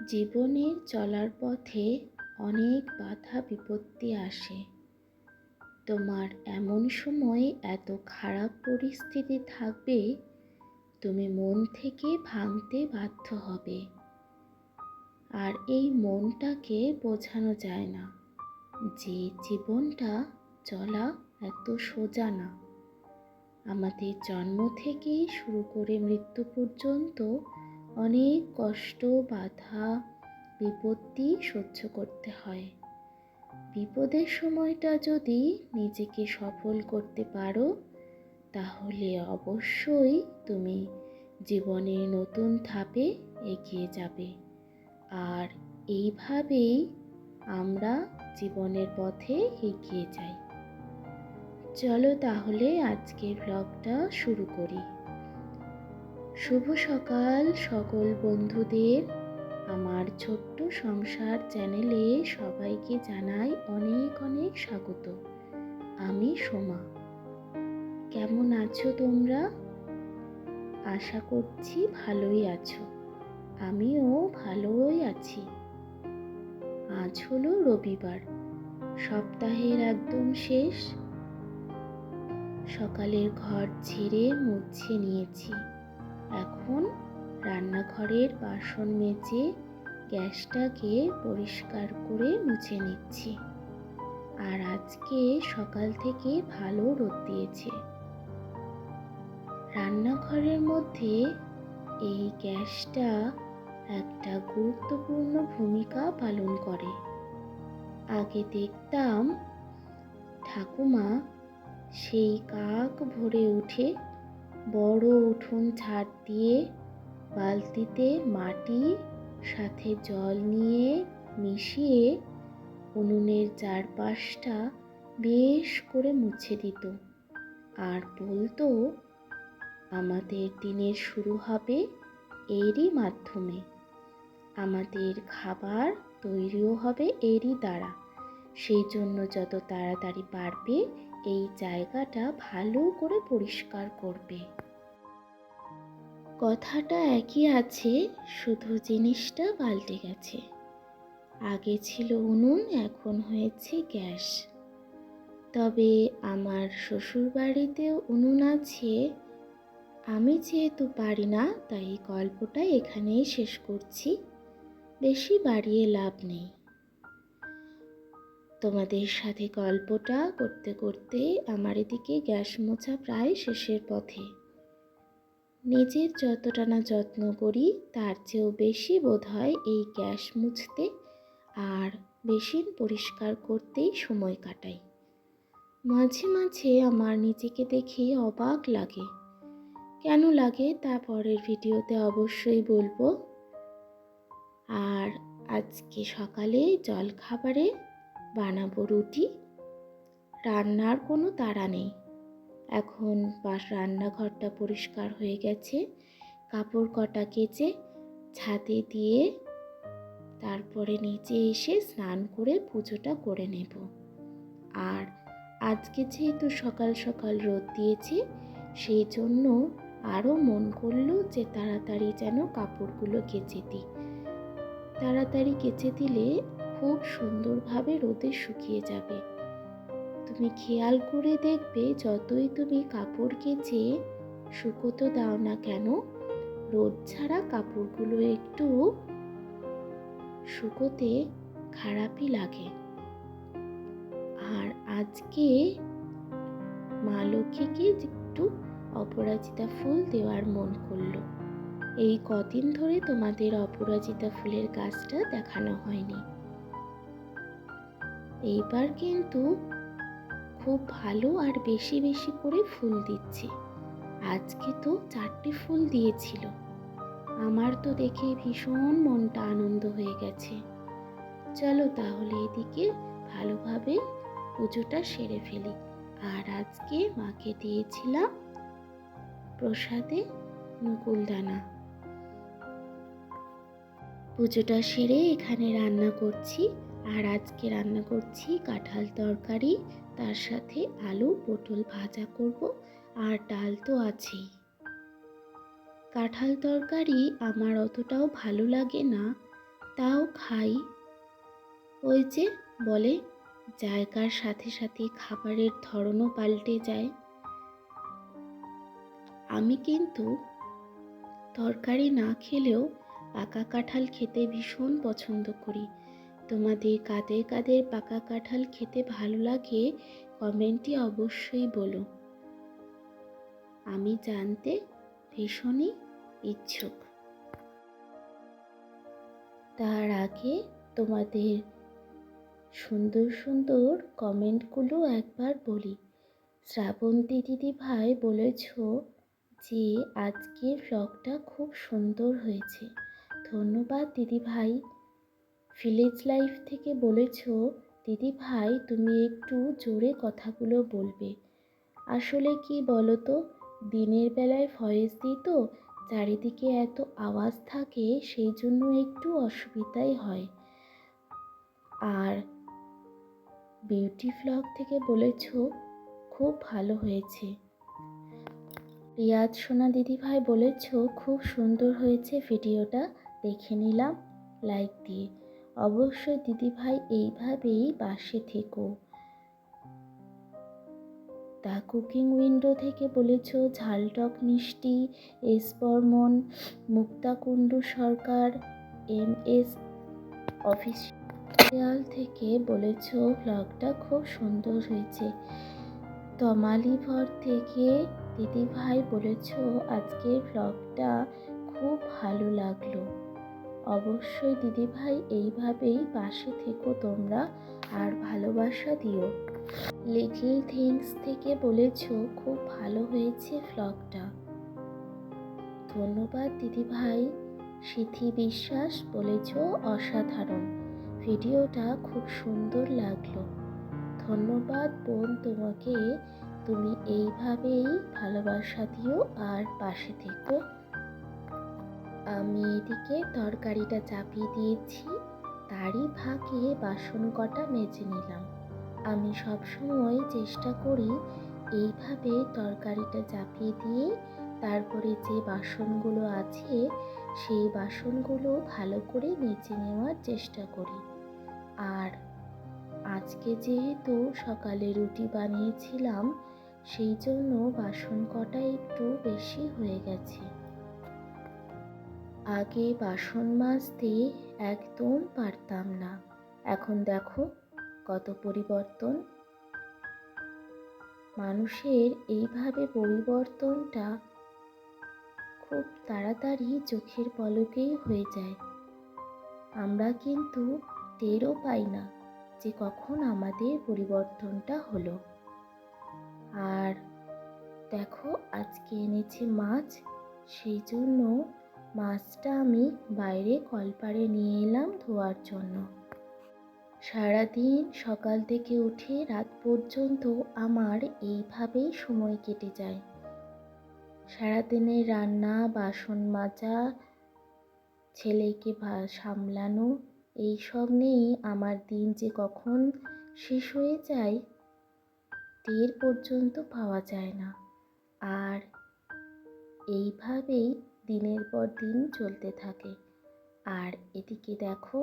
জীবনের চলার পথে অনেক বাধা বিপত্তি আসে। তোমার এমন সময় এত খারাপ পরিস্থিতি থাকবে, তুমি মন থেকে ভাঙতে বাধ্য হবে। আর এই মনটাকে বোঝানো যায় না যে জীবনটা চলা এত সোজা না। আমাদের জন্ম থেকেই শুরু করে মৃত্যু পর্যন্ত অনেক কষ্ট, বাধা, বিপত্তি সহ্য করতে হয়। বিপদের সময়টা যদি নিজেকে সফল করতে পারো, তাহলে অবশ্যই তুমি জীবনের নতুন ধাপে এগিয়ে যাবে। আর এইভাবেই আমরা জীবনের পথে এগিয়ে যাই। চলো তাহলে আজকের ব্লগটা শুরু করি। শুভ সকাল সকল বন্ধুদের। আমার ছোট্ট সংসার চ্যানেলে সবাইকে জানাই অনেক অনেক স্বাগত। আমি সোমা। কেমন আছো তোমরা? আশা করছি ভালোই আছো। আমিও ভালোই আছি। আজ হলো রবিবার, সপ্তাহের একদম শেষ। সকালের ঘর ঝেড়ে মুছে নিয়েছি। এখন রান্নাঘরের বাসন মেজে গ্যাসটাকে পরিষ্কার করে মুছে নিচ্ছি। আর আজকে সকাল থেকে ভালো রোদ দিয়েছে। রান্নাঘরের মধ্যে এই গ্যাসটা একটা গুরুত্বপূর্ণ ভূমিকা পালন করে। আগে দেখতাম ঠাকুমা সেই কাক ভরে উঠে বড় উঠোন ঝাড় দিয়ে বালতিতে মাটি সাথে জল নিয়ে মিশিয়ে উনুনের চারপাশটা বেশ করে মুছে দিত আর বলতো, আমাদের দিনের শুরু হবে এরই মাধ্যমে, আমাদের খাবার তৈরিও হবে এরই দ্বারা। সেই জন্য যত তাড়াতাড়ি পারবে এই জায়গাটা ভালো করে পরিষ্কার করবে। কথাটা একই আছে, শুধু জিনিসটা পাল্টে গেছে। আগে ছিল উনুন, এখন হয়েছে গ্যাস। তবে আমার শ্বশুর বাড়িতেও উনুন আছে। আমি যেহেতু পারি না, তাই গল্পটা এখানেই শেষ করছি। বেশি বাড়িয়ে লাভ নেই। তোমাদের সাথে গল্পটা করতে করতে আমার এদিকে গ্যাস মোছা প্রায় শেষের পথে। নিজের যতটা না যত্ন করি, তার চেয়েও বেশি বোধ হয় এই গ্যাস মুছতে আর বেসিন পরিষ্কার করতেই সময় কাটাই। মাঝে মাঝে আমার নিজেকে দেখে অবাক লাগে। কেন লাগে তা পরের ভিডিওতে অবশ্যই বলবো। আর আজকে সকালে জলখাবারে বানাবো রুটি। রান্নার কোনো তাড়া নেই। এখন রান্নাঘরটা পরিষ্কার হয়ে গেছে। কাপড় কটা কেচে ছাদে দিয়ে তারপরে নিচে এসে স্নান করে পুজোটা করে নেব। আর আজকে যেহেতু সকাল সকাল রোদ দিয়েছে, সেই জন্য আরও মন করলো যে তাড়াতাড়ি যেন কাপড়গুলো কেচে দিই। তাড়াতাড়ি কেচে দিলে খুব সুন্দরভাবে রোদে শুকিয়ে যাবে। তুমি খেয়াল করে দেখবে, যতই তুমি কাপড় কেচে শুকোতে দাও না কেন, রোদ ছাড়া কাপড়গুলো একটু শুকোতে খারাপই লাগে। আর আজকে মা লক্ষ্মীকে একটু অপরাজিতা ফুল দেওয়ার মন করলো। এই কদিন ধরে তোমাদের অপরাজিতা ফুলের গাছটা দেখানো হয়নি। এইবার কিন্তু খুব ভালো আর বেশি বেশি করে ফুল দিচ্ছে। আজকে তো 4টে ফুল দিয়েছিল। আমার তো দেখে ভীষণ মনটা আনন্দ হয়ে গেছে। চলো তাহলে এদিকে ভালোভাবে পুজোটা সেরে ফেলি। আর আজকে মাকে দিয়েছিলাম প্রসাদে নকুলদানা। পুজোটা সেরে এখানে রান্না করছি। আর আজকে রান্না করছি কাঁঠাল তরকারি, তার সাথে আলু পটল ভাজা করব, আর ডাল তো আছেই। কাঁঠাল তরকারি আমার অতটাও ভালো লাগে না, তাও খাই। ওই যে বলে, জায়গার সাথে সাথে খাবারের ধরনও পাল্টে যায়। আমি কিন্তু তরকারি না খেলেও পাকা কাঁঠাল খেতে ভীষণ পছন্দ করি। তোমাদের কাদের কাদের পাকা কাঁঠাল খেতে ভালো লাগে কমেন্টে অবশ্যই বলো। আমি জানতে ভীষণই ইচ্ছুক। তার আগে তোমাদের সুন্দর সুন্দর কমেন্টগুলো একবার বলি। শ্রাবন্তী দিদি ভাই বলেছ যে আজকের ব্লগটা খুব সুন্দর হয়েছে। ধন্যবাদ দিদি ভাই। ভিলেজ লাইফ থেকে বলেছ দিদি ভাই তুমি একটু জোরে কথাগুলো বলবে। আসলে কি বলো তো, দিনের বেলায় ভয়েস দিই তো চারিদিকে এত আওয়াজ থাকে, সেই জন্য একটু অসুবিধাই হয়। আর বিউটি ব্লগ থেকে বলেছ খুব ভালো হয়েছে। রিয়াজ সোনা দিদি ভাই বলেছ খুব সুন্দর হয়েছে ভিডিওটা, দেখে নিলাম লাইক দিয়ে। অবশ্যই দিদি ভাই এইভাবেই পাশে থেকো। দ্য কুকিং উইন্ডো থেকে বলেছ ঝালটক মিষ্টি, এস বর্মন, মুক্তা কুণ্ডু সরকার, MS অফিসিয়াল থেকে বলেছ ব্লগটা খুব সুন্দর হয়েছে। তমালিভর থেকে দিদি ভাই বলেছ আজকের ব্লগটা খুব ভালো লাগলো। অবশ্যই দিদি ভাই এইভাবেই পাশে থেকো তোমরা, আর ভালোবাসা দিও। লিটল থিংস থেকে বলেছ খুব ভালো হয়েছে ব্লগটা। ধন্যবাদ দিদি ভাই। সিথি বিশ্বাস বলেছ অসাধারণ, ভিডিওটা খুব সুন্দর লাগলো। ধন্যবাদ বোন তোমাকে, তুমি এইভাবেই ভালোবাসা দিও আর পাশে থেকো। আমি এদিকে তরকারিটা চাপিয়ে দিয়েছি, তারই ফাঁকে বাসন কটা মেজে নিলাম। আমি সবসময় চেষ্টা করি এইভাবে তরকারিটা চাপিয়ে দিয়ে তারপরে যে বাসনগুলো আছে সেই বাসনগুলো ভালো করে মেজে নেওয়ার চেষ্টা করি। আর আজকে যেহেতু সকালে রুটি বানিয়েছিলাম, সেই জন্য বাসন কটা একটু বেশি হয়ে গেছে। আগে বাসন মাজতে একদম পারতাম না, এখন দেখো কত পরিবর্তন। মানুষের এইভাবে পরিবর্তনটা খুব তাড়াতাড়ি চোখের পলকেই হয়ে যায়। আমরা কিন্তু টেরও পাই না যে কখন আমাদের পরিবর্তনটা হলো। আর দেখো আজকে এনেছে মাছ, সেই জন্য মাছটা আমি বাইরে কলপাড়ে নিয়ে এলাম ধোয়ার জন্য। সারাদিন সকাল থেকে উঠে রাত পর্যন্ত আমার এইভাবেই সময় কেটে যায়। সারাদিনের রান্না, বাসন মাজা, ছেলেকে সামলানো, এইসব নিয়েই আমার দিন যে কখন শেষ হয়ে যায় টের পর্যন্ত পাওয়া যায় না। আর এইভাবেই দিনের পর দিন চলতে থাকে। আর এদিকে দেখো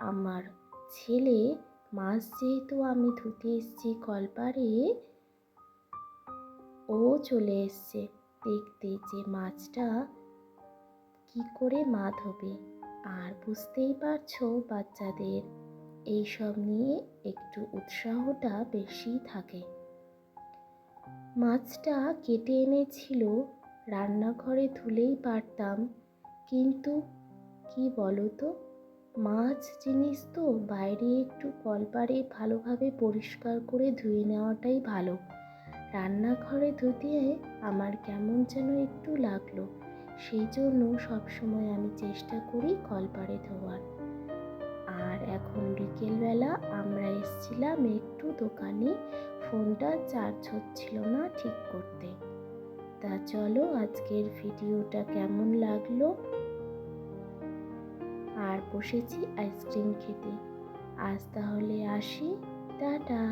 আমার ছেলে মাছ যেহেতু আমি ধুতে এসেছি কলপাড়ে, ও চলে এসছে দেখতে যে মাছটা কি করে মা ধোবে। আর বুঝতেই পারছো বাচ্চাদের এইসব নিয়ে একটু উৎসাহটা বেশি থাকে। মাছটা কেটে এনেছিল, রান্নাঘরে ধুলেই পারতাম, কিন্তু কি বলো তো, মাছ জিনিস তো বাইরে একটু কলপাড়ে ভালোভাবে পরিষ্কার করে ধুয়ে নেওয়াটাই ভালো। রান্নাঘরে ধুতে আমার কেমন যেন একটু লাগলো, সেই জন্য সবসময় আমি চেষ্টা করি কলপাড়ে ধোয়ার। আর এখন বিকেলবেলা আমরা এসেছিলাম একটু দোকানে, ফোনটা চার্জ হচ্ছিল না ঠিক করতে। তা চলো আজকের ভিডিওটা কেমন লাগলো। আর বসেছি আইসক্রিম খেতে। আজ তাহলে আসি, টাটা।